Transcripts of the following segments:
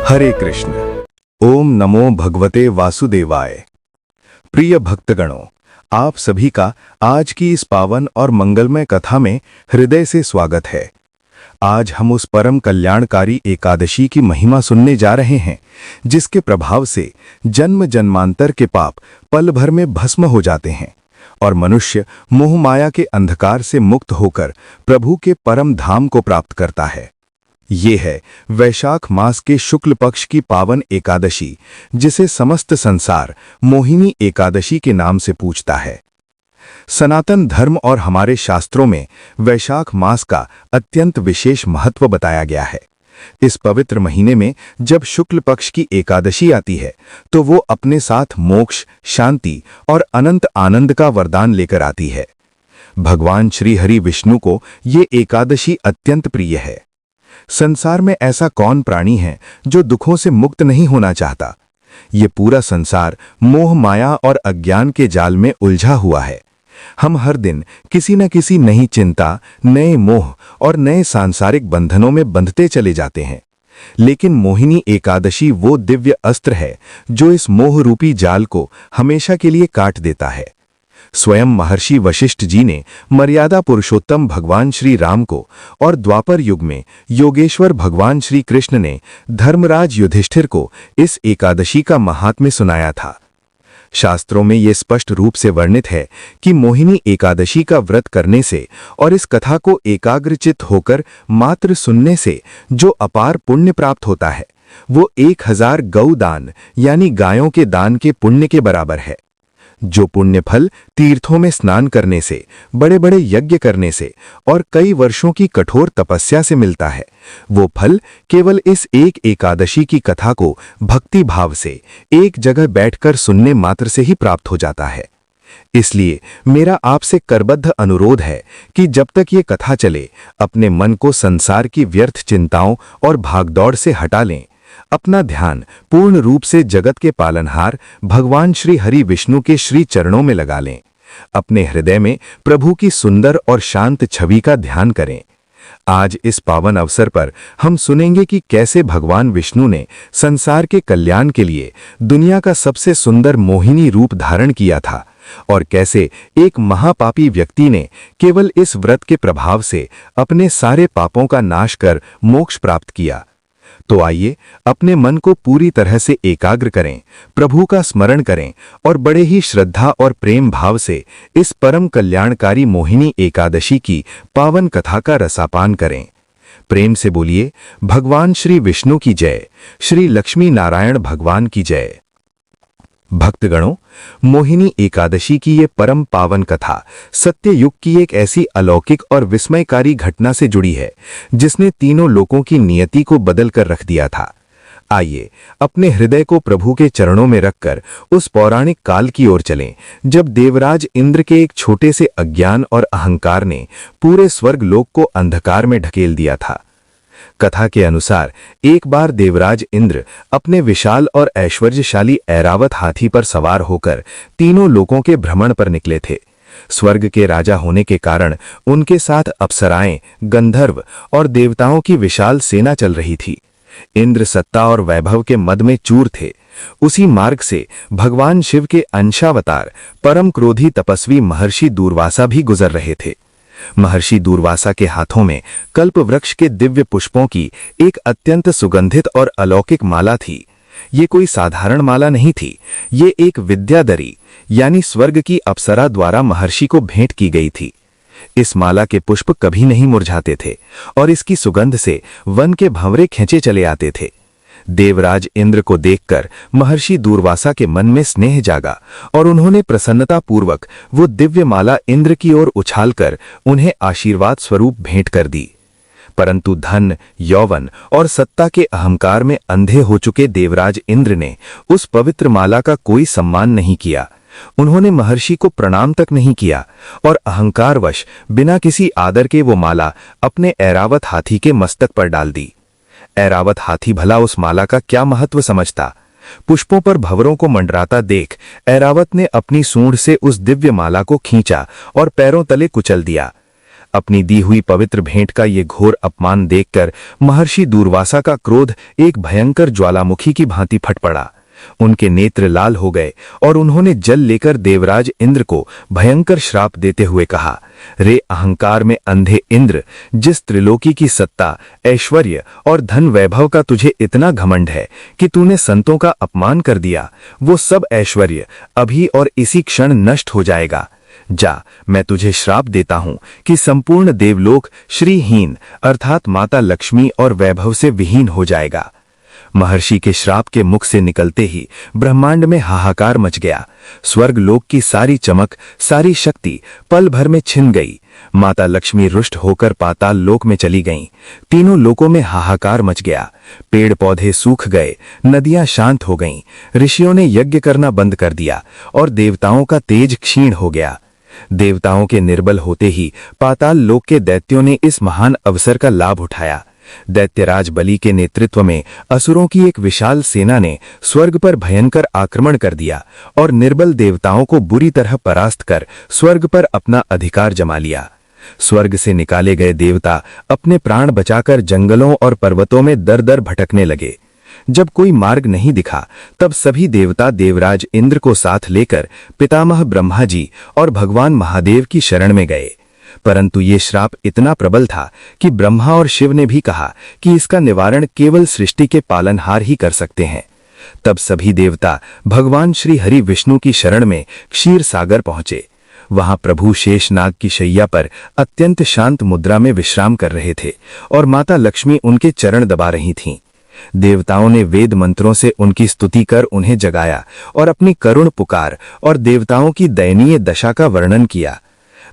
हरे कृष्ण। ओम नमो भगवते वासुदेवाय। प्रिय भक्तगणों, आप सभी का आज की इस पावन और मंगलमय कथा में हृदय से स्वागत है। आज हम उस परम कल्याणकारी एकादशी की महिमा सुनने जा रहे हैं, जिसके प्रभाव से जन्म जन्मांतर के पाप पल भर में भस्म हो जाते हैं और मनुष्य मोह माया के अंधकार से मुक्त होकर प्रभु के परम धाम को प्राप्त करता है। ये है वैशाख मास के शुक्ल पक्ष की पावन एकादशी, जिसे समस्त संसार मोहिनी एकादशी के नाम से पूजता है। सनातन धर्म और हमारे शास्त्रों में वैशाख मास का अत्यंत विशेष महत्व बताया गया है। इस पवित्र महीने में जब शुक्ल पक्ष की एकादशी आती है तो वो अपने साथ मोक्ष, शांति और अनंत आनंद का वरदान लेकर आती है। भगवान श्री हरि विष्णु को ये एकादशी अत्यंत प्रिय है। संसार में ऐसा कौन प्राणी है जो दुखों से मुक्त नहीं होना चाहता। ये पूरा संसार मोह माया और अज्ञान के जाल में उलझा हुआ है। हम हर दिन किसी न किसी नई चिंता, नए मोह और नए सांसारिक बंधनों में बंधते चले जाते हैं। लेकिन मोहिनी एकादशी वो दिव्य अस्त्र है जो इस मोह रूपी जाल को हमेशा के लिए काट देता है। स्वयं महर्षि वशिष्ठ जी ने मर्यादा पुरुषोत्तम भगवान श्री राम को और द्वापर युग में योगेश्वर भगवान श्री कृष्ण ने धर्मराज युधिष्ठिर को इस एकादशी का महात्म्य सुनाया था। शास्त्रों में ये स्पष्ट रूप से वर्णित है कि मोहिनी एकादशी का व्रत करने से और इस कथा को एकाग्रचित होकर मात्र सुनने से जो अपार पुण्य प्राप्त होता है, वो 1000 गौ दान यानी गायों के दान के पुण्य के बराबर है। जो पुण्य फल तीर्थों में स्नान करने से, बड़े बड़े यज्ञ करने से और कई वर्षों की कठोर तपस्या से मिलता है, वो फल केवल इस एक एकादशी की कथा को भक्ति भाव से एक जगह बैठकर सुनने मात्र से ही प्राप्त हो जाता है। इसलिए मेरा आपसे करबद्ध अनुरोध है कि जब तक ये कथा चले, अपने मन को संसार की व्यर्थ चिंताओं और भागदौड़ से हटा लें। अपना ध्यान पूर्ण रूप से जगत के पालनहार भगवान श्री हरि विष्णु के श्री चरणों में लगा लें। अपने हृदय में प्रभु की सुंदर और शांत छवि का ध्यान करें। आज इस पावन अवसर पर हम सुनेंगे कि कैसे भगवान विष्णु ने संसार के कल्याण के लिए दुनिया का सबसे सुंदर मोहिनी रूप धारण किया था और कैसे एक महापापी व्यक्ति ने केवल इस व्रत के प्रभाव से अपने सारे पापों का नाश कर मोक्ष प्राप्त किया। तो आइए अपने मन को पूरी तरह से एकाग्र करें, प्रभु का स्मरण करें और बड़े ही श्रद्धा और प्रेम भाव से इस परम कल्याणकारी मोहिनी एकादशी की पावन कथा का रसापान करें। प्रेम से बोलिए, भगवान श्री विष्णु की जय, श्री लक्ष्मी नारायण भगवान की जय। भक्तगणों, मोहिनी एकादशी की ये परम पावन कथा सत्य युग की एक ऐसी अलौकिक और विस्मयकारी घटना से जुड़ी है जिसने तीनों लोकों की नियति को बदल कर रख दिया था। आइए अपने हृदय को प्रभु के चरणों में रखकर उस पौराणिक काल की ओर चलें, जब देवराज इंद्र के एक छोटे से अज्ञान और अहंकार ने पूरे स्वर्ग लोक को अंधकार में ढकेल दिया था। कथा के अनुसार एक बार देवराज इंद्र अपने विशाल और ऐश्वर्यशाली ऐरावत हाथी पर सवार होकर तीनों लोकों के भ्रमण पर निकले थे। स्वर्ग के राजा होने के कारण उनके साथ अप्सराएं, गंधर्व और देवताओं की विशाल सेना चल रही थी। इंद्र सत्ता और वैभव के मद में चूर थे। उसी मार्ग से भगवान शिव के अंशावतार परम क्रोधी तपस्वी महर्षि दूर्वासा भी गुजर रहे थे। महर्षि दूर्वासा के हाथों में कल्प वृक्ष के दिव्य पुष्पों की एक अत्यंत सुगंधित और अलौकिक माला थी। ये कोई साधारण माला नहीं थी, ये एक विद्याधरी यानी स्वर्ग की अप्सरा द्वारा महर्षि को भेंट की गई थी। इस माला के पुष्प कभी नहीं मुरझाते थे और इसकी सुगंध से वन के भंवरे खींचे चले आते थे। देवराज इंद्र को देखकर महर्षि दूर्वासा के मन में स्नेह जागा और उन्होंने प्रसन्नता पूर्वक वो दिव्य माला इंद्र की ओर उछालकर उन्हें आशीर्वाद स्वरूप भेंट कर दी। परंतु धन, यौवन और सत्ता के अहंकार में अंधे हो चुके देवराज इंद्र ने उस पवित्र माला का कोई सम्मान नहीं किया। उन्होंने महर्षि को प्रणाम तक नहीं किया और अहंकारवश बिना किसी आदर के वो माला अपने ऐरावत हाथी के मस्तक पर डाल दी। ऐरावत हाथी भला उस माला का क्या महत्व समझता। पुष्पों पर भंवरों को मंडराता देख ऐरावत ने अपनी सूंड से उस दिव्य माला को खींचा और पैरों तले कुचल दिया। अपनी दी हुई पवित्र भेंट का ये घोर अपमान देखकर महर्षि दूर्वासा का क्रोध एक भयंकर ज्वालामुखी की भांति फट पड़ा। उनके नेत्र लाल हो गए और उन्होंने जल लेकर देवराज इंद्र को भयंकर श्राप देते हुए कहा, रे अहंकार में अंधे इंद्र, जिस त्रिलोकी की सत्ता, ऐश्वर्य और धन वैभव का तुझे इतना घमंड है कि तूने संतों का अपमान कर दिया, वो सब ऐश्वर्य अभी और इसी क्षण नष्ट हो जाएगा। जा, मैं तुझे श्राप देता हूं कि संपूर्ण देवलोक श्रीहीन अर्थात माता लक्ष्मी और वैभव से विहीन हो जाएगा। महर्षि के श्राप के मुख से निकलते ही ब्रह्मांड में हाहाकार मच गया। स्वर्ग लोक की सारी चमक, सारी शक्ति पल भर में छिन गई। माता लक्ष्मी रुष्ट होकर पाताल लोक में चली गईं। तीनों लोकों में हाहाकार मच गया। पेड़ पौधे सूख गए, नदियां शांत हो गईं, ऋषियों ने यज्ञ करना बंद कर दिया और देवताओं का तेज क्षीण हो गया। देवताओं के निर्बल होते ही पाताल लोक के दैत्यों ने इस महान अवसर का लाभ उठाया। दैत्यराज बलि के नेतृत्व में असुरों की एक विशाल सेना ने स्वर्ग पर भयंकर आक्रमण कर दिया और निर्बल देवताओं को बुरी तरह परास्त कर स्वर्ग पर अपना अधिकार जमा लिया। स्वर्ग से निकाले गए देवता अपने प्राण बचाकर जंगलों और पर्वतों में दर दर भटकने लगे। जब कोई मार्ग नहीं दिखा, तब सभी देवता देवराज इंद्र को साथ लेकर पितामह ब्रह्मा जी और भगवान महादेव की शरण में गए। परंतु ये श्राप इतना प्रबल था कि ब्रह्मा और शिव ने भी कहा कि इसका निवारण केवल सृष्टि के पालनहार ही कर सकते हैं। तब सभी देवता भगवान श्री हरि विष्णु की शरण में क्षीर सागर पहुंचे। वहां प्रभु शेषनाग की शैया पर अत्यंत शांत मुद्रा में विश्राम कर रहे थे और माता लक्ष्मी उनके चरण दबा रही थीं। देवताओं ने वेद मंत्रों से उनकी स्तुति कर उन्हें जगाया और अपनी करुण पुकार और देवताओं की दयनीय दशा का वर्णन किया।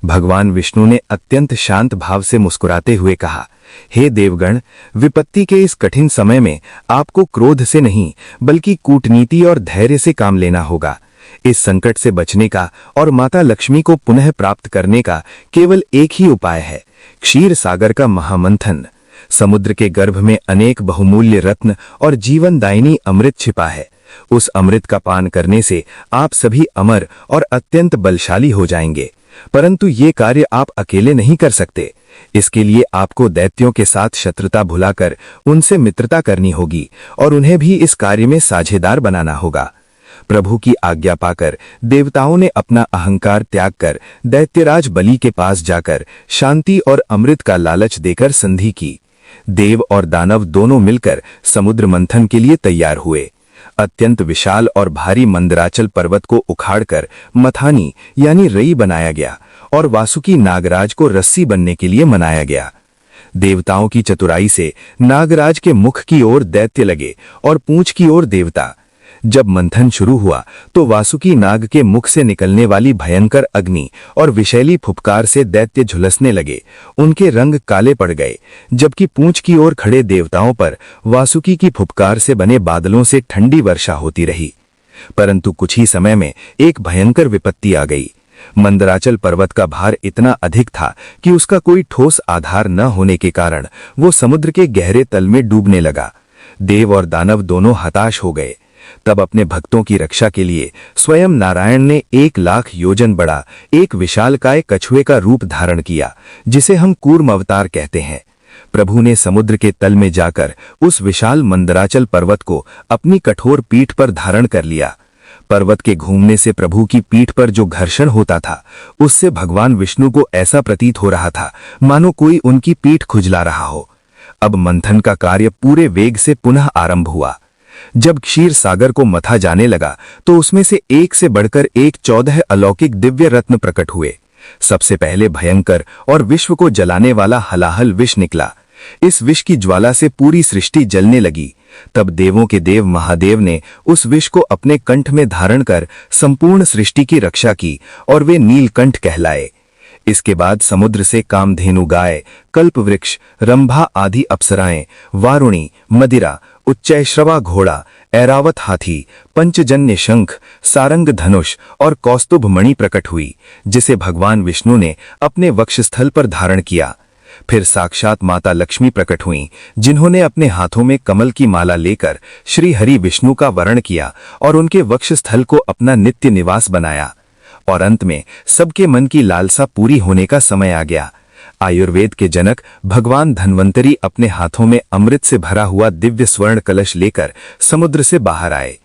भगवान विष्णु ने अत्यंत शांत भाव से मुस्कुराते हुए कहा, हे देवगण, विपत्ति के इस कठिन समय में आपको क्रोध से नहीं बल्कि कूटनीति और धैर्य से काम लेना होगा। इस संकट से बचने का और माता लक्ष्मी को पुनः प्राप्त करने का केवल एक ही उपाय है, क्षीर सागर का महामंथन। समुद्र के गर्भ में अनेक बहुमूल्य रत्न और जीवनदायिनी अमृत छिपा है। उस अमृत का पान करने से आप सभी अमर और अत्यंत बलशाली हो जाएंगे। परंतु ये कार्य आप अकेले नहीं कर सकते। इसके लिए आपको दैत्यों के साथ शत्रुता भुलाकर उनसे मित्रता करनी होगी और उन्हें भी इस कार्य में साझेदार बनाना होगा। प्रभु की आज्ञा पाकर देवताओं ने अपना अहंकार त्याग कर दैत्यराज बलि के पास जाकर शांति और अमृत का लालच देकर संधि की। देव और दानव दोनों मिलकर समुद्र मंथन के लिए तैयार हुए। अत्यंत विशाल और भारी मंदराचल पर्वत को उखाड़कर मथानी यानी रई बनाया गया और वासुकी नागराज को रस्सी बनने के लिए मनाया गया। देवताओं की चतुराई से नागराज के मुख की ओर दैत्य लगे और पूंछ की ओर देवता। जब मंथन शुरू हुआ तो वासुकी नाग के मुख से निकलने वाली भयंकर अग्नि और विषैली फुफकार से दैत्य झुलसने लगे। उनके रंग काले पड़ गए, जबकि पूंछ की ओर खड़े देवताओं पर वासुकी की फुफकार से बने बादलों से ठंडी वर्षा होती रही। परंतु कुछ ही समय में एक भयंकर विपत्ति आ गई। मंदराचल पर्वत का भार इतना अधिक था कि उसका कोई ठोस आधार न होने के कारण वो समुद्र के गहरे तल में डूबने लगा। देव और दानव दोनों हताश हो गए। तब अपने भक्तों की रक्षा के लिए स्वयं नारायण ने 1,00,000 योजन बड़ा एक विशालकाय कछुए का रूप धारण किया, जिसे हम कूर्म अवतार कहते हैं। प्रभु ने समुद्र के तल में जाकर उस विशाल मंदराचल पर्वत को अपनी कठोर पीठ पर धारण कर लिया। पर्वत के घूमने से प्रभु की पीठ पर जो घर्षण होता था, उससे भगवान विष्णु को ऐसा प्रतीत हो रहा था मानो कोई उनकी पीठ खुजला रहा हो। अब मंथन का कार्य पूरे वेग से पुनः आरंभ हुआ। जब क्षीर सागर को मथा जाने लगा तो उसमें से एक से बढ़कर एक 14 अलौकिक दिव्य रत्न प्रकट हुए। सबसे पहले भयंकर और विश्व को जलाने वाला हलाहल विष निकला। इस विष की ज्वाला से पूरी सृष्टि जलने लगी। तब देवों के देव महादेव ने उस विष को अपने कंठ में धारण कर संपूर्ण सृष्टि की रक्षा की और वे नीलकंठ कहलाए। इसके बाद समुद्र से कामधेनु गाय, कल्पवृक्ष, रंभा आदि अप्सराएं, वारुणी, मदिरा, उच्चैश्रवा घोड़ा, ऐरावत हाथी, पंचजन्य शंख, सारंग धनुष और कौस्तुभ मणि प्रकट हुई, जिसे भगवान विष्णु ने अपने वक्षस्थल पर धारण किया। फिर साक्षात माता लक्ष्मी प्रकट हुईं, जिन्होंने अपने हाथों में कमल की माला लेकर श्री हरि विष्णु का वरण किया और उनके वक्षस्थल को अपना नित्य निवास बनाया। और अंत में सबके मन की लालसा पूरी होने का समय आ गया। आयुर्वेद के जनक भगवान धन्वंतरी अपने हाथों में अमृत से भरा हुआ दिव्य स्वर्ण कलश लेकर समुद्र से बाहर आए।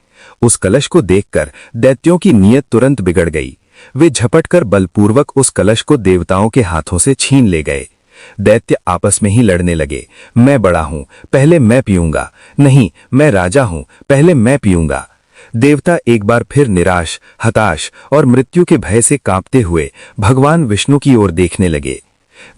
उस कलश को देखकर दैत्यों की नीयत तुरंत बिगड़ गई। वे झपटकर बलपूर्वक उस कलश को देवताओं के हाथों से छीन ले गए। दैत्य आपस में ही लड़ने लगे। मैं बड़ा हूं, पहले मैं पीऊंगा। नहीं, मैं राजा हूं, पहले मैं पीऊंगा। देवता एक बार फिर निराश, हताश और मृत्यु के भय से कांपते हुए भगवान विष्णु की ओर देखने लगे।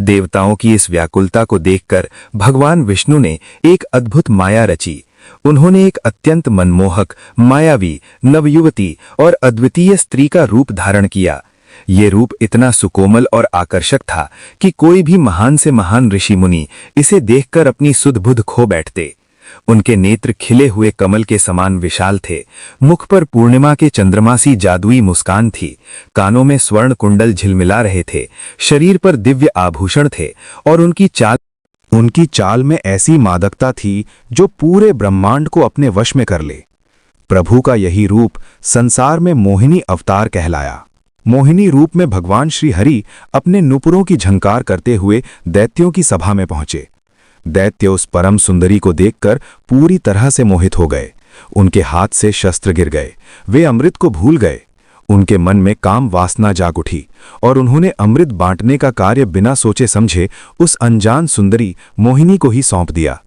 देवताओं की इस व्याकुलता को देखकर भगवान विष्णु ने एक अद्भुत माया रची। उन्होंने एक अत्यंत मनमोहक, मायावी, नवयुवती और अद्वितीय स्त्री का रूप धारण किया। ये रूप इतना सुकोमल और आकर्षक था कि कोई भी महान से महान ऋषि मुनि इसे देखकर अपनी सुध-बुध खो बैठते। उनके नेत्र खिले हुए कमल के समान विशाल थे। मुख पर पूर्णिमा के चंद्रमा सी जादुई मुस्कान थी। कानों में स्वर्ण कुंडल झिलमिला रहे थे। शरीर पर दिव्य आभूषण थे और उनकी चाल में ऐसी मादकता थी जो पूरे ब्रह्मांड को अपने वश में कर ले। प्रभु का यही रूप संसार में मोहिनी अवतार कहलाया। मोहिनी रूप में भगवान श्री हरि अपने नुपुरों की झंकार करते हुए दैत्यों की सभा में पहुंचे। दैत्य उस परम सुंदरी को देखकर पूरी तरह से मोहित हो गए। उनके हाथ से शस्त्र गिर गए। वे अमृत को भूल गए। उनके मन में काम वासना जाग उठी और उन्होंने अमृत बांटने का कार्य बिना सोचे समझे उस अनजान सुंदरी मोहिनी को ही सौंप दिया।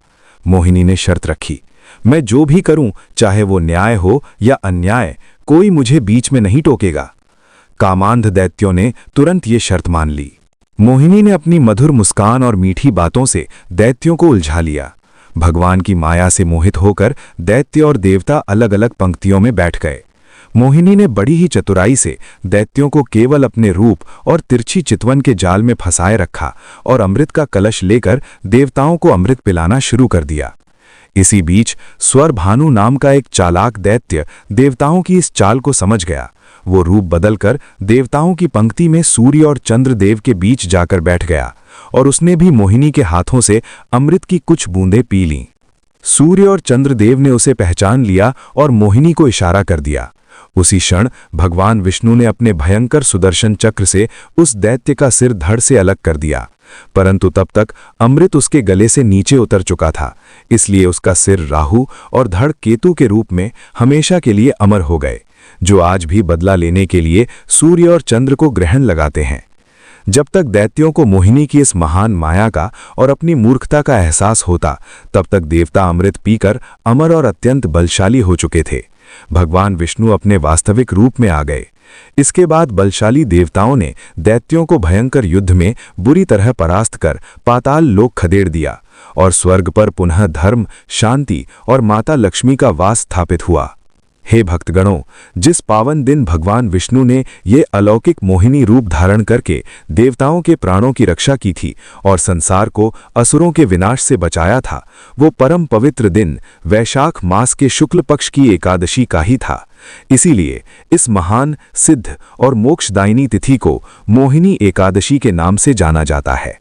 मोहिनी ने शर्त रखी, मैं जो भी करूं, चाहे वो न्याय हो या अन्याय, कोई मुझे बीच में नहीं टोकेगा। कामांध दैत्यों ने तुरंत ये शर्त मान ली। मोहिनी ने अपनी मधुर मुस्कान और मीठी बातों से दैत्यों को उलझा लिया। भगवान की माया से मोहित होकर दैत्य और देवता अलग अलग पंक्तियों में बैठ गए। मोहिनी ने बड़ी ही चतुराई से दैत्यों को केवल अपने रूप और तिरछी चितवन के जाल में फंसाए रखा और अमृत का कलश लेकर देवताओं को अमृत पिलाना शुरू कर दिया। इसी बीच स्वर भानु नाम का एक चालाक दैत्य देवताओं की इस चाल को समझ गया। वो रूप बदलकर देवताओं की पंक्ति में सूर्य और चंद्रदेव के बीच जाकर बैठ गया और उसने भी मोहिनी के हाथों से अमृत की कुछ बूंदें पी लीं। सूर्य और चंद्रदेव ने उसे पहचान लिया और मोहिनी को इशारा कर दिया। उसी क्षण भगवान विष्णु ने अपने भयंकर सुदर्शन चक्र से उस दैत्य का सिर धड़ से अलग कर दिया, परंतु तब तक अमृत उसके गले से नीचे उतर चुका था, इसलिए उसका सिर राहु और धड़ केतु के रूप में हमेशा के लिए अमर हो गए, जो आज भी बदला लेने के लिए सूर्य और चंद्र को ग्रहण लगाते हैं। जब तक दैत्यों को मोहिनी की इस महान माया का और अपनी मूर्खता का एहसास होता, तब तक देवता अमृत पीकर अमर और अत्यंत बलशाली हो चुके थे। भगवान विष्णु अपने वास्तविक रूप में आ गए। इसके बाद बलशाली देवताओं ने दैत्यों को भयंकर युद्ध में बुरी तरह परास्त कर पाताल लोक खदेड़ दिया और स्वर्ग पर पुनः धर्म, शांति और माता लक्ष्मी का वास स्थापित हुआ। हे भक्तगणों, जिस पावन दिन भगवान विष्णु ने ये अलौकिक मोहिनी रूप धारण करके देवताओं के प्राणों की रक्षा की थी और संसार को असुरों के विनाश से बचाया था, वो परम पवित्र दिन वैशाख मास के शुक्ल पक्ष की एकादशी का ही था। इसीलिए इस महान, सिद्ध और मोक्षदायिनी तिथि को मोहिनी एकादशी के नाम से जाना जाता है।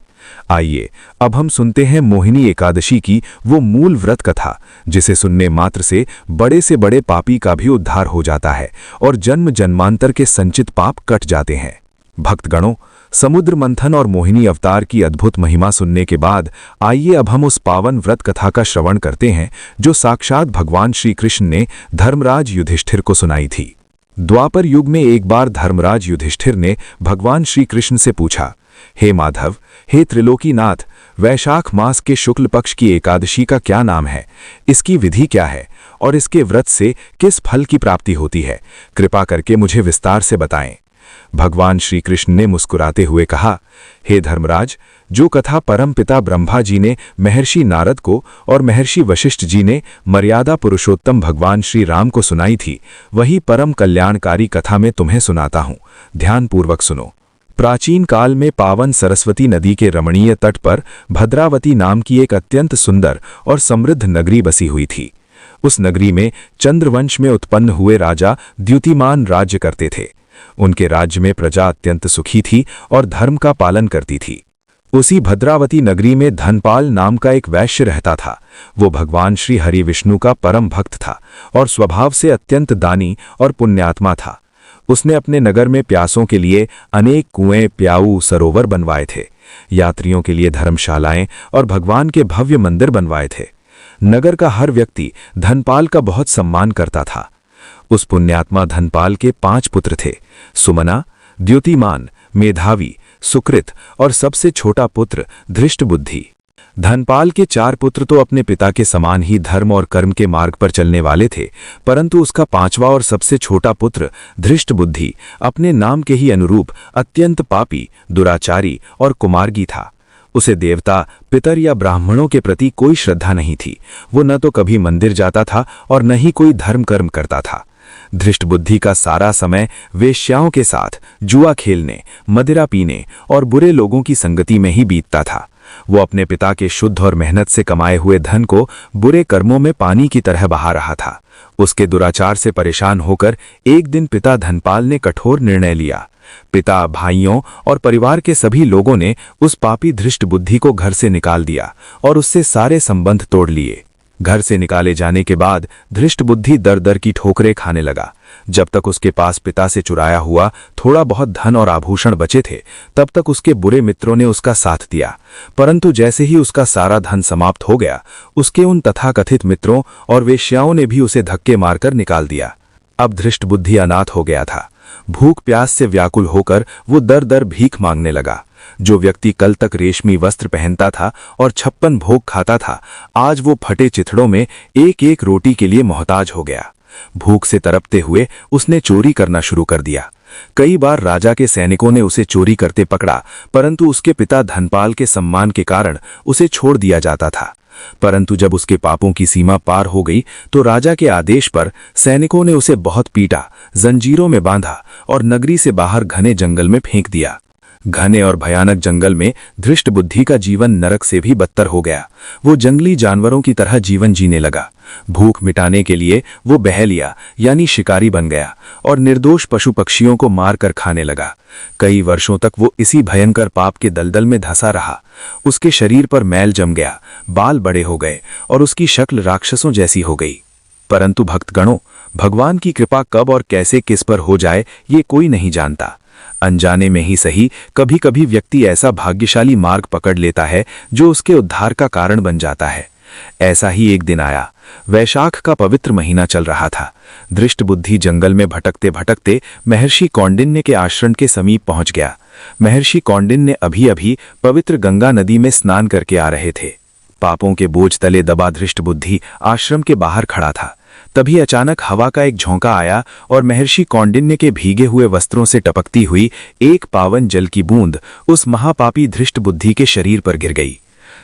आइए अब हम सुनते हैं मोहिनी एकादशी की वो मूल व्रत कथा, जिसे सुनने मात्र से बड़े पापी का भी उद्धार हो जाता है और जन्म जन्मांतर के संचित पाप कट जाते हैं। भक्तगणों, समुद्र मंथन और मोहिनी अवतार की अद्भुत महिमा सुनने के बाद आइए अब हम उस पावन व्रत कथा का श्रवण करते हैं जो साक्षात भगवान श्री कृष्ण ने धर्मराज युधिष्ठिर को सुनाई थी। द्वापर युग में एक बार धर्मराज युधिष्ठिर ने भगवान श्री कृष्ण से पूछा, हे माधव, हे त्रिलोकीनाथ, वैशाख मास के शुक्ल पक्ष की एकादशी का क्या नाम है, इसकी विधि क्या है और इसके व्रत से किस फल की प्राप्ति होती है? कृपा करके मुझे विस्तार से बताएं। भगवान श्री कृष्ण ने मुस्कुराते हुए कहा, हे धर्मराज, जो कथा परम पिता ब्रह्मा जी ने महर्षि नारद को और महर्षि वशिष्ठ जी ने मर्यादा पुरुषोत्तम भगवान श्री राम को सुनाई थी, वही परम कल्याणकारी कथा मैं तुम्हें सुनाता हूँ। ध्यानपूर्वक सुनो। प्राचीन काल में पावन सरस्वती नदी के रमणीय तट पर भद्रावती नाम की एक अत्यंत सुंदर और समृद्ध नगरी बसी हुई थी। उस नगरी में चंद्रवंश में उत्पन्न हुए राजा द्युतिमान राज्य करते थे। उनके राज्य में प्रजा अत्यंत सुखी थी और धर्म का पालन करती थी। उसी भद्रावती नगरी में धनपाल नाम का एक वैश्य रहता था। वो भगवान श्री हरि विष्णु का परम भक्त था और स्वभाव से अत्यंत दानी और पुण्यात्मा था। उसने अपने नगर में प्यासों के लिए अनेक कुएं, प्याऊ, सरोवर बनवाए थे। यात्रियों के लिए धर्मशालाएं और भगवान के भव्य मंदिर बनवाए थे। नगर का हर व्यक्ति धनपाल का बहुत सम्मान करता था। उस पुण्यात्मा धनपाल के 5 पुत्र थे, सुमना, द्युतिमान, मेधावी, सुकृत और सबसे छोटा पुत्र धृष्टबुद्धि। धनपाल के 4 पुत्र तो अपने पिता के समान ही धर्म और कर्म के मार्ग पर चलने वाले थे, परंतु उसका 5वां और सबसे छोटा पुत्र धृष्टबुद्धि अपने नाम के ही अनुरूप अत्यंत पापी, दुराचारी और कुमार्गी था। उसे देवता, पितर या ब्राह्मणों के प्रति कोई श्रद्धा नहीं थी। वो न तो कभी मंदिर जाता था और न ही कोई धर्म कर्म करता था। धृष्टबुद्धि का सारा समय वेश्याओं के साथ जुआ खेलने, मदिरा पीने और बुरे लोगों की संगति में ही बीतता था। वो अपने पिता के शुद्ध और मेहनत से कमाए हुए धन को बुरे कर्मों में पानी की तरह बहा रहा था। उसके दुराचार से परेशान होकर एक दिन पिता धनपाल ने कठोर निर्णय लिया। पिता, भाइयों और परिवार के सभी लोगों ने उस पापी धृष्टबुद्धि को घर से निकाल दिया और उससे सारे संबंध तोड़ लिए। घर से निकाले जाने के बाद धृष्टबुद्धि दर दर की ठोकरें खाने लगा। जब तक उसके पास पिता से चुराया हुआ थोड़ा बहुत धन और आभूषण बचे थे, तब तक उसके बुरे मित्रों ने उसका साथ दिया, परंतु जैसे ही उसका सारा धन समाप्त हो गया, उसके उन तथाकथित मित्रों और वेश्याओं ने भी उसे धक्के मारकर निकाल दिया। अब धृष्टबुद्धि अनाथ हो गया था। भूख प्यास से व्याकुल होकर वो दर दर भीख मांगने लगा। जो व्यक्ति कल तक रेशमी वस्त्र पहनता था और 56 भोग खाता था, आज वो फटे चिथड़ों में एक एक रोटी के लिए मोहताज हो गया। भूख से तड़पते हुए उसने चोरी करना शुरू कर दिया। कई बार राजा के सैनिकों ने उसे चोरी करते पकड़ा, परंतु उसके पिता धनपाल के सम्मान के कारण उसे छोड़ दिया जाता था। परंतु जब उसके पापों की सीमा पार हो गई तो राजा के आदेश पर सैनिकों ने उसे बहुत पीटा, जंजीरों में बांधा और नगरी से बाहर घने जंगल में फेंक दिया। घने और भयानक जंगल में धृष्टबुद्धि का जीवन नरक से भी बदतर हो गया। वो जंगली जानवरों की तरह जीवन जीने लगा। भूख मिटाने के लिए वो बहेलिया यानी शिकारी बन गया और निर्दोष पशु पक्षियों को मार कर खाने लगा। कई वर्षों तक वो इसी भयंकर पाप के दलदल में धंसा रहा। उसके शरीर पर मैल जम गया, बाल बड़े हो गए और उसकी शक्ल राक्षसों जैसी हो गई। परंतु भक्तगणों, भगवान की कृपा कब और कैसे किस पर हो जाए ये कोई नहीं जानता। अनजाने में ही सही कभी कभी व्यक्ति ऐसा भाग्यशाली मार्ग पकड़ लेता है जो उसके उद्धार का कारण बन जाता है। ऐसा ही एक दिन आया। वैशाख का पवित्र महीना चल रहा था। धृष्टबुद्धि जंगल में भटकते भटकते महर्षि कौंडिन्य के आश्रम के समीप पहुंच गया। महर्षि कौंडिन्य अभी अभी पवित्र गंगा नदी में स्नान करके आ रहे थे। पापों के बोझ तले दबा धृष्टबुद्धि आश्रम के बाहर खड़ा था। तभी अचानक हवा का एक झोंका आया और महर्षि कौंडिन्य के भीगे हुए वस्त्रों से टपकती हुई एक पावन जल की बूंद उस महापापी धृष्टबुद्धि के शरीर पर गिर गई।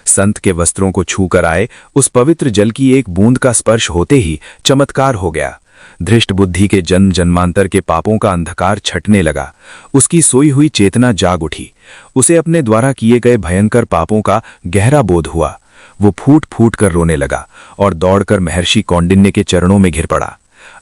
संत के वस्त्रों को छूकर आए उस पवित्र जल की एक बूंद का स्पर्श होते ही चमत्कार हो गया। धृष्टबुद्धि के जन्म जन्मांतर के पापों का अंधकार छटने लगा। उसकी सोई हुई चेतना जाग उठी। उसे अपने द्वारा किए गए भयंकर पापों का गहरा बोध हुआ। वो फूट फूट कर रोने लगा और दौड़कर महर्षि कौंडिन्य के चरणों में घिर पड़ा।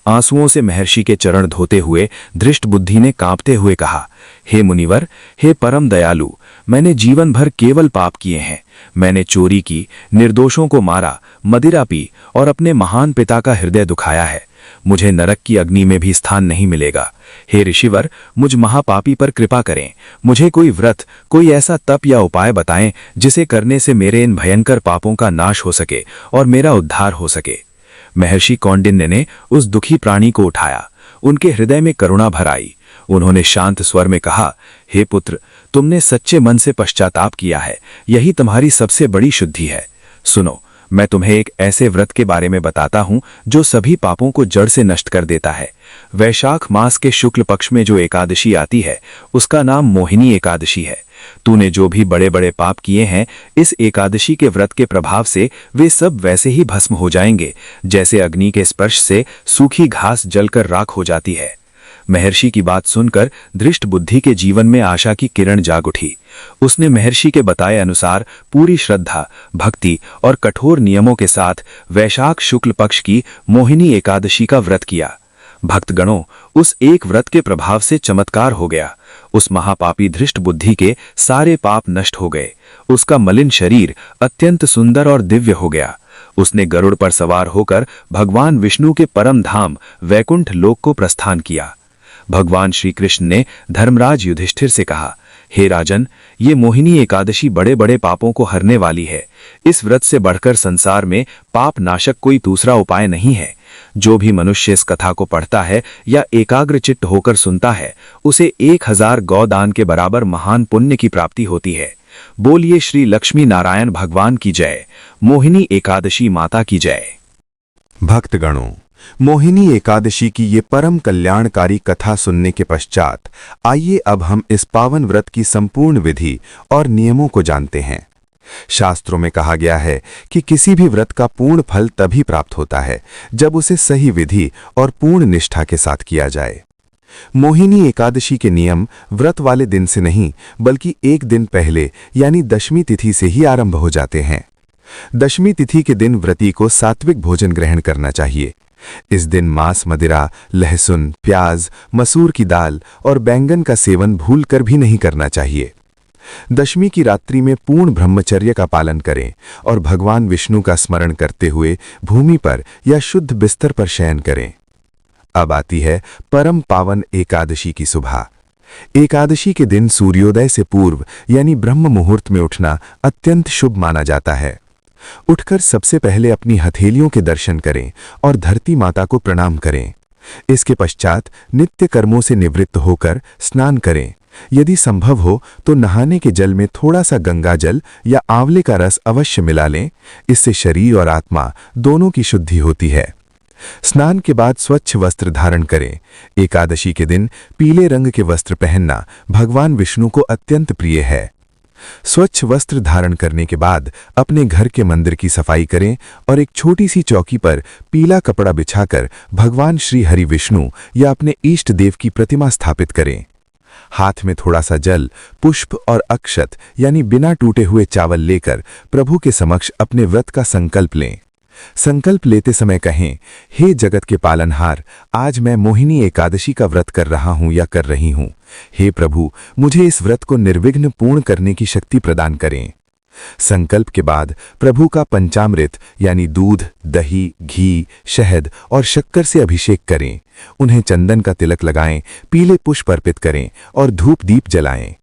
आंसुओं से महर्षि के चरण धोते हुए धृष्टबुद्धि ने कांपते हुए कहा, हे मुनिवर, हे परम दयालु, मैंने जीवन भर केवल पाप किए हैं। मैंने चोरी की, निर्दोषों को मारा, मदिरा पी और अपने महान पिता का हृदय दुखाया है। मुझे नरक की अग्नि में भी स्थान नहीं मिलेगा। हे ऋषिवर, मुझ महापापी पर कृपा करें। मुझे कोई व्रत, कोई ऐसा तप या उपाय बताएं जिसे करने से मेरे इन भयंकर पापों का नाश हो सके और मेरा उद्धार हो सके। महर्षि कौंडिन्य ने उस दुखी प्राणी को उठाया। उनके हृदय में करुणा भर आई। उन्होंने शांत स्वर में कहा, हे पुत्र, तुमने सच्चे मन से पश्चाताप किया है। यही तुम्हारी सबसे बड़ी शुद्धि है। सुनो, मैं तुम्हें एक ऐसे व्रत के बारे में बताता हूं जो सभी पापों को जड़ से नष्ट कर देता है। वैशाख मास के शुक्ल पक्ष में जो एकादशी आती है उसका नाम मोहिनी एकादशी है। तूने जो भी बड़े बड़े पाप किए हैं, इस एकादशी के व्रत के प्रभाव से वे सब वैसे ही भस्म हो जाएंगे जैसे अग्नि के स्पर्श से सूखी घास जलकर राख हो जाती है। महर्षि की बात सुनकर धृष्टबुद्धि के जीवन में आशा की किरण जाग उठी। उसने महर्षि के बताए अनुसार पूरी श्रद्धा, भक्ति और कठोर नियमों के साथ वैशाख शुक्ल पक्ष की मोहिनी एकादशी का व्रत किया। भक्तगणों, उस एक व्रत के प्रभाव से चमत्कार हो गया। उस महापापी धृष्टबुद्धि के सारे पाप नष्ट हो गए। उसका मलिन शरीर अत्यंत सुंदर और दिव्य हो गया। उसने गरुड़ पर सवार होकर भगवान विष्णु के परम धाम वैकुंठ लोक को प्रस्थान किया। भगवान श्री कृष्ण ने धर्मराज युधिष्ठिर से कहा, हे राजन, ये मोहिनी एकादशी बड़े बड़े पापों को हरने वाली है। इस व्रत से बढ़कर संसार में पाप नाशक कोई दूसरा उपाय नहीं है। जो भी मनुष्य इस कथा को पढ़ता है या एकाग्रचित्त होकर सुनता है, उसे 1000 गौदान के बराबर महान पुण्य की प्राप्ति होती है। बोलिए श्री लक्ष्मी नारायण भगवान की जय, मोहिनी एकादशी माता की जय। भक्तगणों, मोहिनी एकादशी की ये परम कल्याणकारी कथा सुनने के पश्चात आइए अब हम इस पावन व्रत की संपूर्ण विधि और नियमों को जानते हैं। शास्त्रों में कहा गया है कि किसी भी व्रत का पूर्ण फल तभी प्राप्त होता है जब उसे सही विधि और पूर्ण निष्ठा के साथ किया जाए। मोहिनी एकादशी के नियम व्रत वाले दिन से नहीं बल्कि एक दिन पहले यानी दशमी तिथि से ही आरंभ हो जाते हैं। दशमी तिथि के दिन व्रती को सात्विक भोजन ग्रहण करना चाहिए। इस दिन मांस, मदिरा, लहसुन, प्याज, मसूर की दाल और बैंगन का सेवन भूलकर भी नहीं करना चाहिए। दशमी की रात्रि में पूर्ण ब्रह्मचर्य का पालन करें और भगवान विष्णु का स्मरण करते हुए भूमि पर या शुद्ध बिस्तर पर शयन करें। अब आती है परम पावन एकादशी की सुबह। एकादशी के दिन सूर्योदय से पूर्व यानी ब्रह्म मुहूर्त में उठना अत्यंत शुभ माना जाता है। उठकर सबसे पहले अपनी हथेलियों के दर्शन करें और धरती माता को प्रणाम करें। इसके पश्चात नित्य कर्मों से निवृत्त होकर स्नान करें। यदि संभव हो तो नहाने के जल में थोड़ा सा गंगा जल या आंवले का रस अवश्य मिला लें। इससे शरीर और आत्मा दोनों की शुद्धि होती है। स्नान के बाद स्वच्छ वस्त्र धारण करें। एकादशी के दिन पीले रंग के वस्त्र पहनना भगवान विष्णु को अत्यंत प्रिय है। स्वच्छ वस्त्र धारण करने के बाद अपने घर के मंदिर की सफाई करें और एक छोटी सी चौकी पर पीला कपड़ा बिछाकर भगवान श्री हरि विष्णु या अपने इष्ट देव की प्रतिमा स्थापित करें। हाथ में थोड़ा सा जल, पुष्प और अक्षत यानी बिना टूटे हुए चावल लेकर प्रभु के समक्ष अपने व्रत का संकल्प लें। संकल्प लेते समय कहें, हे जगत के पालनहार, आज मैं मोहिनी एकादशी का व्रत कर रहा हूं या कर रही हूं। हे प्रभु, मुझे इस व्रत को निर्विघ्न पूर्ण करने की शक्ति प्रदान करें। संकल्प के बाद प्रभु का पंचामृत यानी दूध, दही, घी, शहद और शक्कर से अभिषेक करें। उन्हें चंदन का तिलक लगाएं, पीले पुष्प अर्पित करें और धूप दीप जलाएं।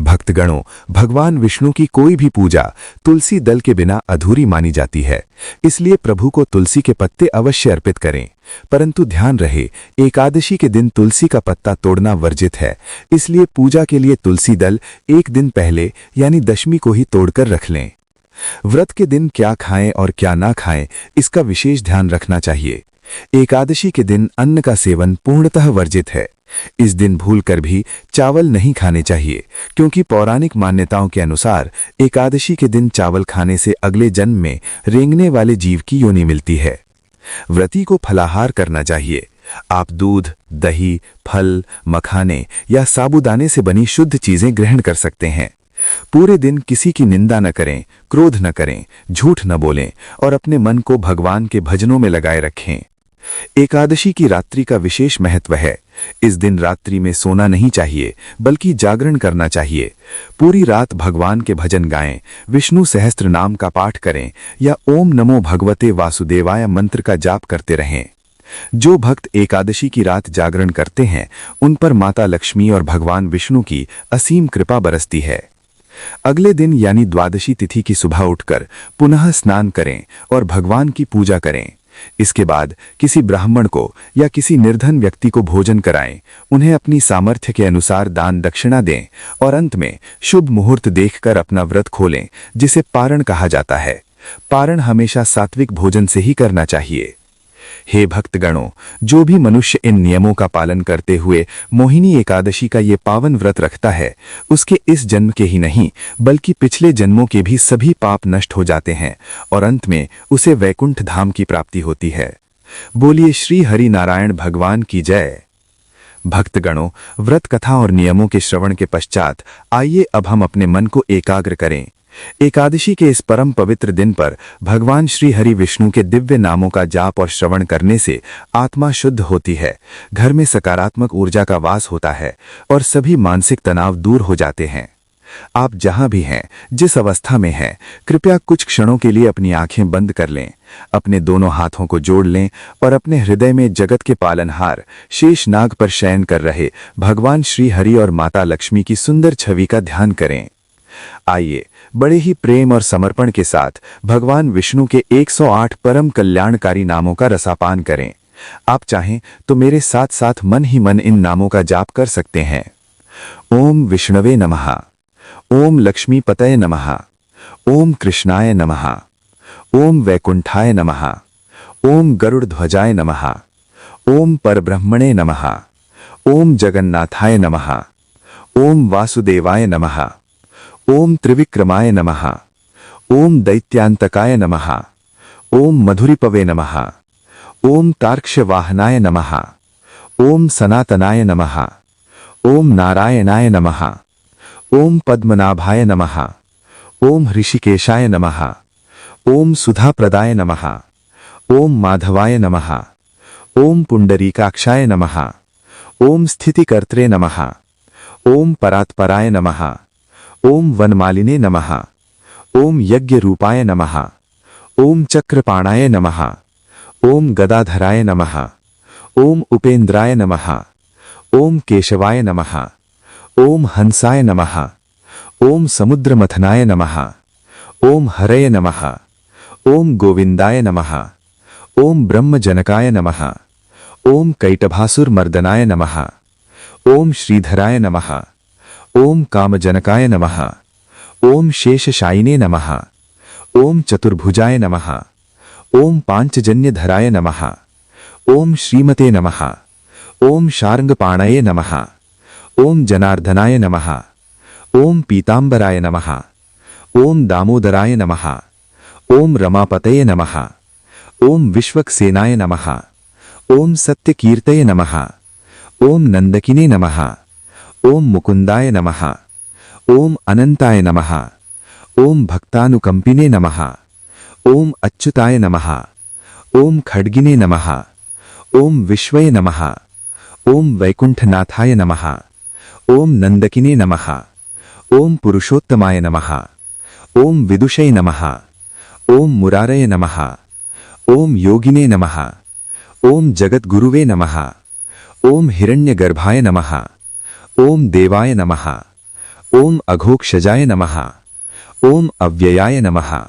भक्तगणों, भगवान विष्णु की कोई भी पूजा तुलसी दल के बिना अधूरी मानी जाती है। इसलिए प्रभु को तुलसी के पत्ते अवश्य अर्पित करें। परंतु ध्यान रहे, एकादशी के दिन तुलसी का पत्ता तोड़ना वर्जित है। इसलिए पूजा के लिए तुलसी दल एक दिन पहले यानी दशमी को ही तोड़कर रख लें। व्रत के दिन क्या खाएं और क्या ना खाएं, इसका विशेष ध्यान रखना चाहिए। एकादशी के दिन अन्न का सेवन पूर्णतः वर्जित है। इस दिन भूलकर भी चावल नहीं खाने चाहिए, क्योंकि पौराणिक मान्यताओं के अनुसार एकादशी के दिन चावल खाने से अगले जन्म में रेंगने वाले जीव की योनि मिलती है। व्रती को फलाहार करना चाहिए। आप दूध, दही, फल, मखाने या साबूदाने से बनी शुद्ध चीजें ग्रहण कर सकते हैं। पूरे दिन किसी की निंदा न करें, क्रोध न करें, झूठ न बोलें और अपने मन को भगवान के भजनों में लगाए रखें। एकादशी की रात्रि का विशेष महत्व है। इस दिन रात्रि में सोना नहीं चाहिए बल्कि जागरण करना चाहिए। पूरी रात भगवान के भजन गाएं, विष्णु सहस्त्र नाम का पाठ करें या ओम नमो भगवते वासुदेवाय मंत्र का जाप करते रहें। जो भक्त एकादशी की रात जागरण करते हैं, उन पर माता लक्ष्मी और भगवान विष्णु की असीम कृपा बरसती है। अगले दिन यानी द्वादशी तिथि की सुबह उठकर पुनः स्नान करें और भगवान की पूजा करें। इसके बाद किसी ब्राह्मण को या किसी निर्धन व्यक्ति को भोजन कराएं, उन्हें अपनी सामर्थ्य के अनुसार दान दक्षिणा दें और अंत में शुभ मुहूर्त देखकर अपना व्रत खोलें, जिसे पारण कहा जाता है। पारण हमेशा सात्विक भोजन से ही करना चाहिए। हे भक्तगणों, जो भी मनुष्य इन नियमों का पालन करते हुए मोहिनी एकादशी का ये पावन व्रत रखता है, उसके इस जन्म के ही नहीं बल्कि पिछले जन्मों के भी सभी पाप नष्ट हो जाते हैं और अंत में उसे वैकुंठ धाम की प्राप्ति होती है। बोलिए श्री हरि नारायण भगवान की जय। भक्तगणों, व्रत कथा और नियमों के श्रवण के पश्चात आइए अब हम अपने मन को एकाग्र करें। एकादशी के इस परम पवित्र दिन पर भगवान श्री हरि विष्णु के दिव्य नामों का जाप और श्रवण करने से आत्मा शुद्ध होती है, घर में सकारात्मक ऊर्जा का वास होता है और सभी मानसिक तनाव दूर हो जाते हैं। आप जहां भी हैं, जिस अवस्था में हैं, कृपया कुछ क्षणों के लिए अपनी आंखें बंद कर लें, अपने दोनों हाथों को जोड़ लें और अपने हृदय में जगत के पालनहार शेष नाग पर शयन कर रहे भगवान श्री हरि और माता लक्ष्मी की सुंदर छवि का ध्यान करें। आइए बड़े ही प्रेम और समर्पण के साथ भगवान विष्णु के 108 परम कल्याणकारी नामों का रसापान करें। आप चाहें तो मेरे साथ साथ मन ही मन इन नामों का जाप कर सकते हैं। ओम विष्णवे नमः, ओम लक्ष्मीपतये नमः, ओम कृष्णाय नमः, ओम वैकुंठाय नमः, ओम गरुड़ध्वजाय नमः, ओम परब्रह्मणे नमः, ओम जगन्नाथाय नमः, ओम वासुदेवाय नमः, ओम त्रिविक्रमाय नमः, ओम दैत्यांतकाय नमः, ओम मधुरिपवे नमः, ओम तार्क्ष्यवाहनाय नमः, ओम सनातनाय नमः, ओम नारायणाय नमः, ओम पद्मनाभाय नमः, ओम ऋषिकेशाय नमः, ओम सुधाप्रदाय नमः, ओम माधवाय नमः, ओम पुंडरीकाक्षाय नमः, ओम स्थितिकर्त्रे नमः, ओम परात्पराय नमः, ओम वनमालिने नमः, ओम यज्ञरूपाय नमः, ओम चक्रपाणाय नमः, ओम गदाधराय नमः, ओम उपेन्द्राय नमः, ओम केशवाय नमः, ओम हंसाय नमः, ओम समुद्रमथनाय नमः, ओम हरये नमः, ओम गोविंदाय नमः, ओम ब्रह्मजनकाय नमः, ओम कैटभासुरमर्दनाय नमः, ओम श्रीधराय नमः, ओम कामजनकाय नमः, ओम शेषशायिने नमः, ओम चतुर्भुजाय नमः, ओम पांचजन्यधराय नमः, ओम श्रीमते नमः, ओम शार्ङ्गपाणये नमः, ओम जनार्दनाय नमः, ओम पीतांबराय नमः, ओम दामोदराय नमः, ओम रमापतये नमः, ओम विश्वक्सेनाय नमः, ओम सत्यकीर्तये नमः, ओम नंदकिने नमः, ओम मुकुंदाय नमः, ओम अनंताय नमः, ओम भक्तानुकंपिने नमः, ओम अच्युताय नमः, ओम खड्गिने नमः, ओम विश्वये नमः, ओम वैकुंठनाथाय नमः, ओम नंदकिने नमः, ओम पुरुषोत्तमाय नमः, ओम विदुषये नमः, ओम मुरारये नमः, ओम योगिने नमः, ओम जगद्गुरुवे नमः, ओम हिरण्यगर्भाय नमः, ओम देवाय नमः, ओम अघोक्षजाय नमः, ओम अव्ययाय नमः,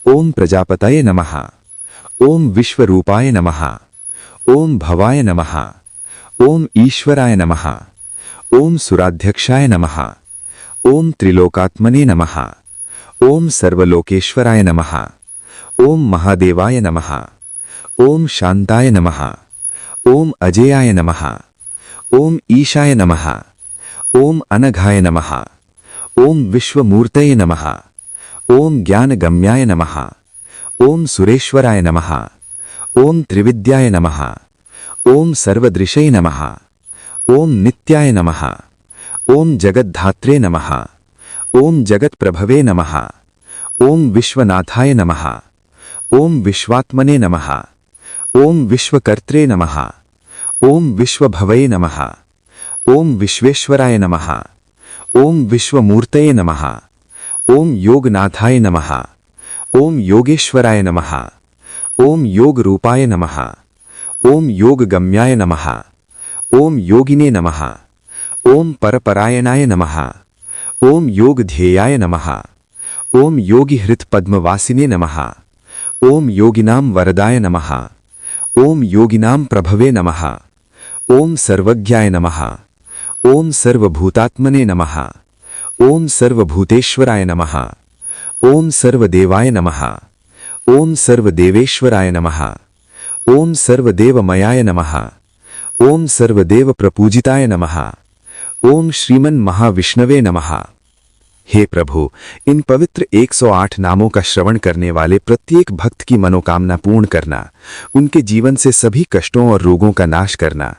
ओम प्रजापतये नमः, ओम विश्वरूपाय नमः, ओम भवाय नमः, ओम ईश्वराय नमः, ओम सुराध्यक्षाय नमः, ओम त्रिलोकात्मने नमः, ओम सर्वलोकेश्वराय नमः, ओम महादेवाय नमः, ओम शांताय नमः, ओम अजेयाय नमः, ओम ईशाय नमः, ओम अनघाय नमः, ओम विश्वमूर्तये नमः, ओम ज्ञानगम्याय नमः, ओम सुरेश्वराय नमः, ओम त्रिविद्याय नमः, ओम सर्वदृशये नमः, ओम नित्याय नमः, ओम जगद्धात्रे नमः, ओम जगत्प्रभवे नमः, ओम विश्वनाथाय नमः, ओम विश्वात्मने नमः, ओम विश्वकर्त्रे नमः, ओम विश्वभवये नमः, ओम विश्वेश्वराय नमः, ओम विश्वमूर्तये नमः, ओम योगनाथाय नमः, ओम योगेश्वराय नमः, ओम योगरूपाय नमः, ओम योगगम्याय नमः, ओम योगिने नमः, ओम परपरायणाय नमः, ओम योगध्येयाय नमः, ओम योगिहृत्पद्मवासिने नमः, ओम योगिनां वरदाय नमः, ओम योगिनां प्रभवे नमः, ओम सर्वज्ञाय नमः, ओम सर्वभूतात्मने नमः, ओम सर्वभूतेश्वराय नमः, ओम सर्वदेवाय नमः, ओम सर्वदेवेश्वराय नमः, ओम सर्वदेवमयाय नमः, ओम सर्वदेव प्रपूजिताय नमः, ओम श्रीमन महाविष्णवे नमः। हे प्रभु, इन पवित्र 108 नामों का श्रवण करने वाले प्रत्येक भक्त की मनोकामना पूर्ण करना, उनके जीवन से सभी कष्टों और रोगों का नाश करना।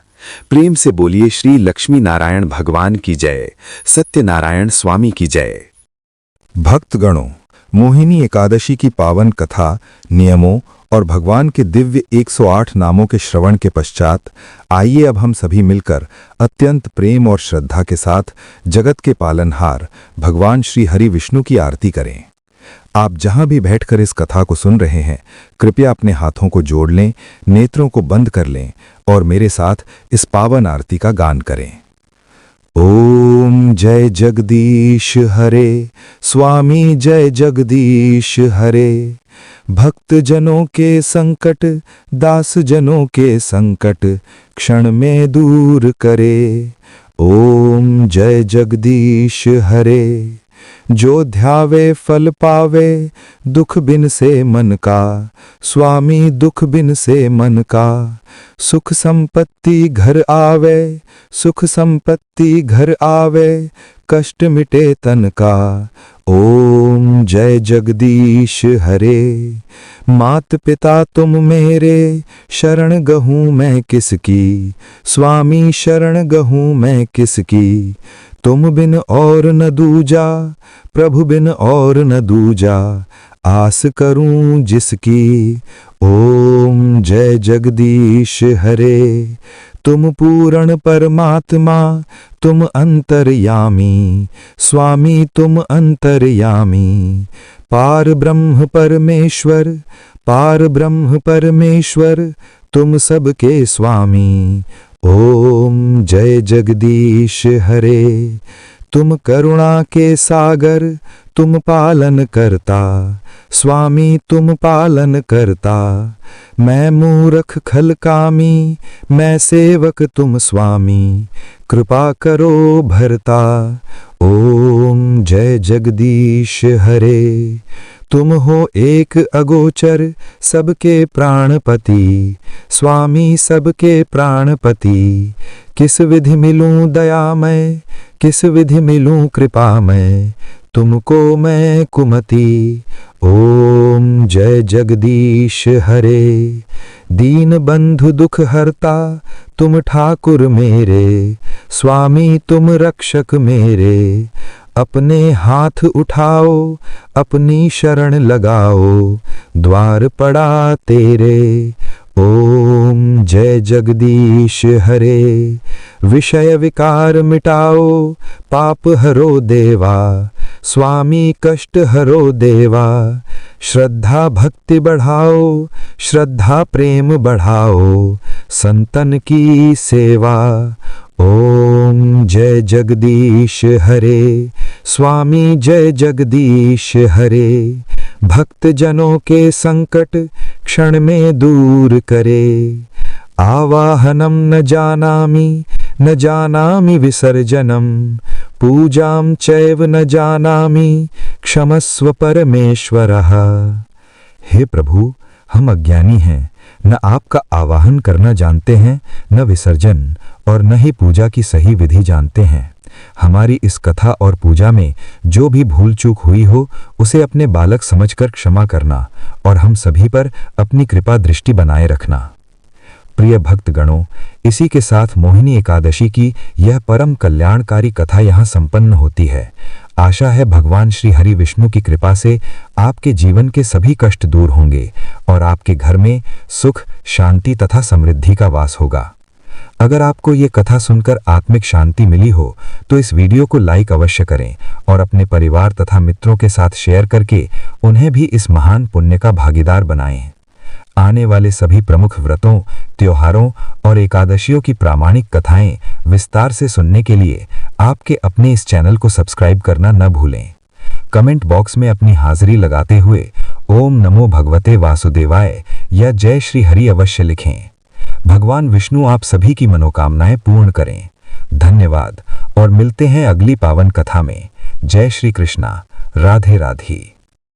प्रेम से बोलिए श्री लक्ष्मी नारायण भगवान की जय, सत्यनारायण स्वामी की जय। भक्तगणों, मोहिनी एकादशी की पावन कथा, नियमों और भगवान के दिव्य 108 नामों के श्रवण के पश्चात आइए अब हम सभी मिलकर अत्यंत प्रेम और श्रद्धा के साथ जगत के पालनहार भगवान श्री हरि विष्णु की आरती करें। आप जहां भी बैठकर इस कथा को सुन रहे हैं, कृपया अपने हाथों को जोड़ लें, नेत्रों को बंद कर लें और मेरे साथ इस पावन आरती का गान करें। ओम जय जगदीश हरे, स्वामी जय जगदीश हरे। भक्त जनों के संकट, दास जनों के संकट क्षण में दूर करे। ओम जय जगदीश हरे। जो ध्यावे फल पावे, दुख बिन से मन का, स्वामी दुख बिन से मन का। सुख संपत्ति घर आवे, सुख संपत्ति घर आवे, कष्ट मिटे तन का। ओम जय जगदीश हरे। मात पिता तुम मेरे, शरण गहूँ मैं किसकी, स्वामी शरण गहूँ मैं किसकी। तुम बिन और न दूजा, प्रभु बिन और न दूजा, आस करूं जिसकी। ओम जय जगदीश हरे। तुम पूर्ण परमात्मा, तुम अंतर्यामी, स्वामी तुम अंतर्यामी। पार ब्रह्म परमेश्वर, पार ब्रह्म परमेश्वर, तुम सबके स्वामी। ओम जय जगदीश हरे। तुम करुणा के सागर, तुम पालन करता, स्वामी तुम पालन करता। मैं मूर्ख खल कामी, मैं सेवक तुम स्वामी, कृपा करो भरता। ओम जय जगदीश हरे। तुम हो एक अगोचर, सबके प्राणपति, स्वामी सबके प्राणपति। किस विधि मिलूं दयामय, किस विधि मिलूं कृपामय, तुमको मैं कुमति। ओम जय जगदीश हरे। दीन बंधु दुख हरता, तुम ठाकुर मेरे, स्वामी तुम रक्षक मेरे। अपने हाथ उठाओ, अपनी शरण लगाओ, द्वार पड़ा तेरे। ओम जय जगदीश हरे। विषय विकार मिटाओ, पाप हरो देवा, स्वामी कष्ट हरो देवा। श्रद्धा भक्ति बढ़ाओ, श्रद्धा प्रेम बढ़ाओ, संतन की सेवा। ओम जय जगदीश हरे। स्वामी जय जगदीश हरे। भक्त जनों के संकट क्षण में दूर करे। आवाहनम न जानामि, न जानामि विसर्जनम, पूजाम चैव न जानामि, क्षमस्व परमेश्वरः। हे प्रभु, हम अज्ञानी हैं, न आपका आवाहन करना जानते हैं, न विसर्जन और न ही पूजा की सही विधि जानते हैं। हमारी इस कथा और पूजा में जो भी भूल चूक हुई हो, उसे अपने बालक समझकर क्षमा करना और हम सभी पर अपनी कृपा दृष्टि बनाए रखना। प्रिय भक्तगणों, इसी के साथ मोहिनी एकादशी की यह परम कल्याणकारी कथा यहाँ संपन्न होती है। आशा है भगवान श्री हरि विष्णु की कृपा से आपके जीवन के सभी कष्ट दूर होंगे और आपके घर में सुख, शांति तथा समृद्धि का वास होगा। अगर आपको ये कथा सुनकर आत्मिक शांति मिली हो तो इस वीडियो को लाइक अवश्य करें और अपने परिवार तथा मित्रों के साथ शेयर करके उन्हें भी इस महान पुण्य का भागीदार बनाएं। आने वाले सभी प्रमुख व्रतों, त्योहारों और एकादशियों की प्रामाणिक कथाएं विस्तार से सुनने के लिए आपके अपने इस चैनल को सब्सक्राइब करना न भूलें। कमेंट बॉक्स में अपनी हाजिरी लगाते हुए ओम नमो भगवते वासुदेवाय या जय श्री हरि अवश्य लिखें। भगवान विष्णु आप सभी की मनोकामनाएं पूर्ण करें। धन्यवाद और मिलते हैं अगली पावन कथा में। जय श्री कृष्णा। राधे राधे।